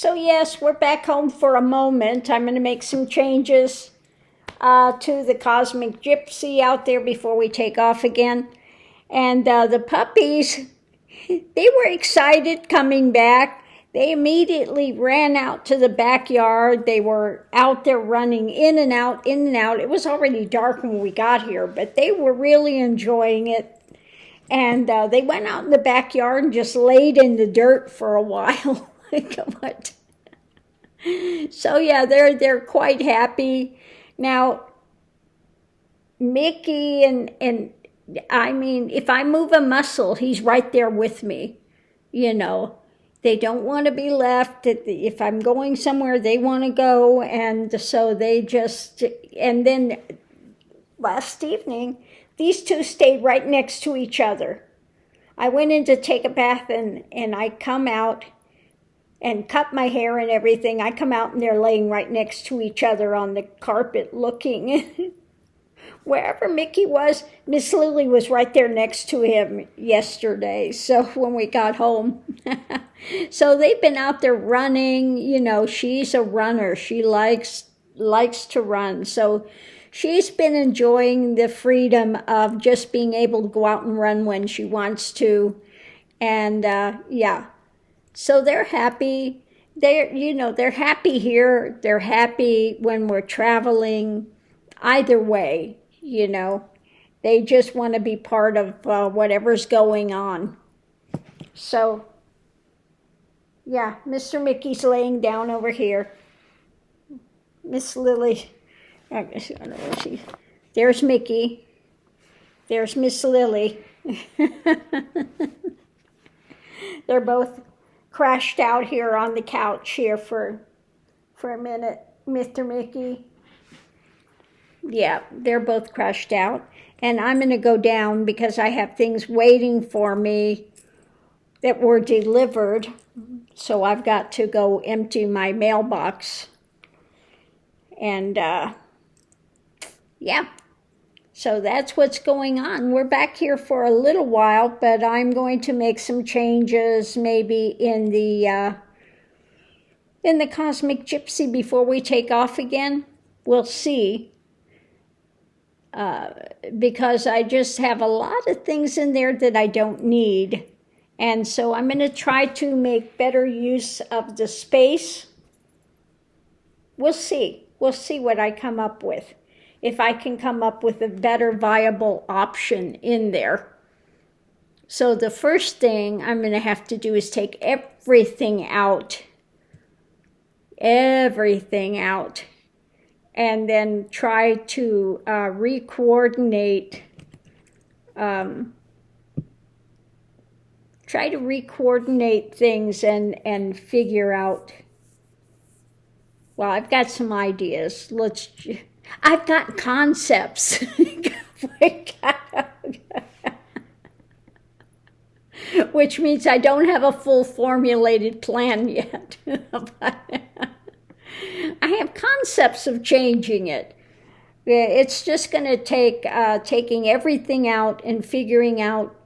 So yes, we're back home for a moment. I'm going to make some changes to the Cosmic Gypsy out there before we take off again. And the puppies, they were excited coming back. They immediately ran out to the backyard. They were out there running in and out, in and out. It was already dark when we got here, but they were really enjoying it. And they went out in the backyard and just laid in the dirt for a while. So yeah, they're quite happy. Now, Mickey and I mean, if I move a muscle, he's right there with me. You know, they don't want to be left. If I'm going somewhere, they want to go. And so they just, and then last evening, these two stayed right next to each other. I went in to take a bath and I come out and cut my hair and everything. I come out and they're laying right next to each other on the carpet looking. Wherever Mickey was, Miss Lily was right there next to him yesterday. So when we got home. So they've been out there running. You know, she's a runner. She likes to run. So she's been enjoying the freedom of just being able to go out and run when she wants to. And yeah. So they're happy. They're happy here. They're happy when we're traveling. Either way, they just want to be part of whatever's going on. So, yeah, Mr. Mickey's laying down over here. Miss Lily, I don't know where there's Mickey. There's Miss Lily. They're both crashed out here on the couch here for a minute. Mr. Mickey. Yeah, they're both crashed out. And I'm going to go down because I have things waiting for me that were delivered. So I've got to go empty my mailbox. And yeah, so that's what's going on. We're back here for a little while, but I'm going to make some changes maybe in the Cosmic Gypsy before we take off again. We'll see. Because I just have a lot of things in there that I don't need. And so I'm going to try to make better use of the space. We'll see. We'll see what I come up with. If I can come up with a better viable option in there. So the first thing I'm going to have to do is take everything out. Everything out. And then try to re-coordinate things and figure out. Well, I've got some ideas. I've got concepts. Which means I don't have a full formulated plan yet. I have concepts of changing it. It's just going to take taking everything out and figuring out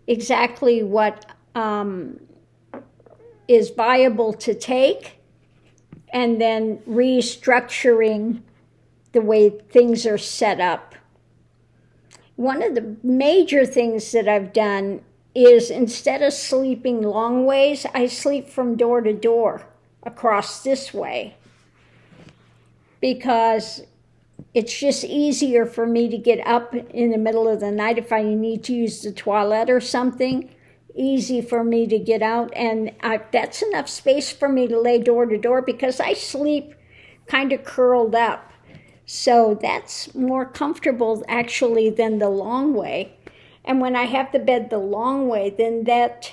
exactly what is viable to take, and then restructuring the way things are set up. One of the major things that I've done is instead of sleeping long ways, I sleep from door to door across this way. Because it's just easier for me to get up in the middle of the night if I need to use the toilet or something. Easy for me to get out, and that's enough space for me to lay door to door because I sleep kind of curled up. So that's more comfortable actually than the long way. And when I have the bed the long way, then that,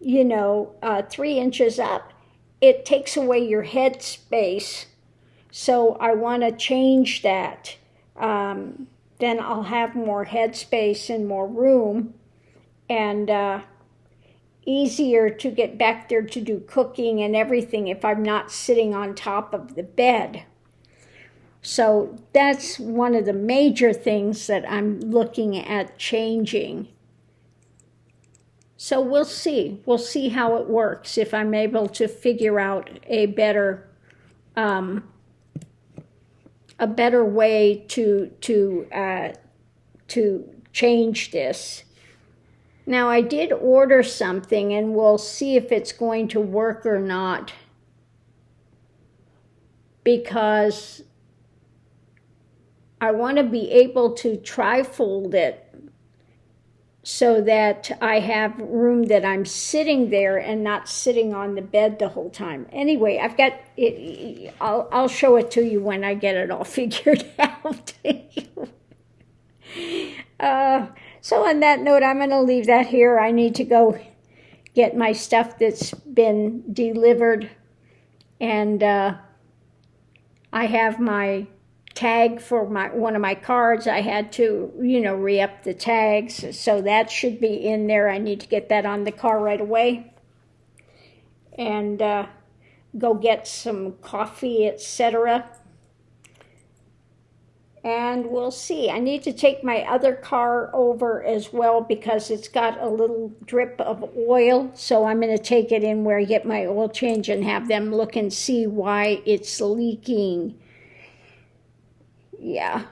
3 inches up, it takes away your head space. So I want to change that. Then I'll have more headspace and more room, and easier to get back there to do cooking and everything if I'm not sitting on top of the bed. So that's one of the major things that I'm looking at changing. So we'll see. We'll see how it works, if I'm able to figure out a better way to change this. Now, I did order something, and we'll see if it's going to work or not, because I want to be able to trifold it so that I have room that I'm sitting there and not sitting on the bed the whole time. Anyway, I've got it. I'll show it to you when I get it all figured out. So on that note, I'm going to leave that here. I need to go get my stuff that's been delivered, and I have my tag for one of my cards. I had to, re-up the tags, so that should be in there. I need to get that on the car right away, and go get some coffee, etc. And we'll see. I need to take my other car over as well, because it's got a little drip of oil. So I'm going to take it in where I get my oil change and have them look and see why it's leaking. Yeah.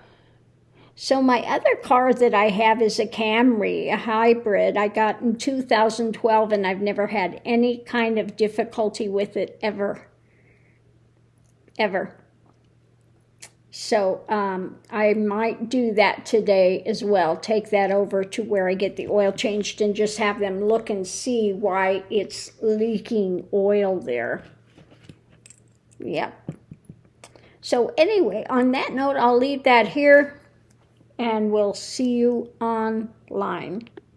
So my other car that I have is a Camry, a hybrid. I got in 2012, and I've never had any kind of difficulty with it ever. So I might do that today as well. Take that over to where I get the oil changed and just have them look and see why it's leaking oil there. Yep. So anyway, on that note, I'll leave that here, and we'll see you online.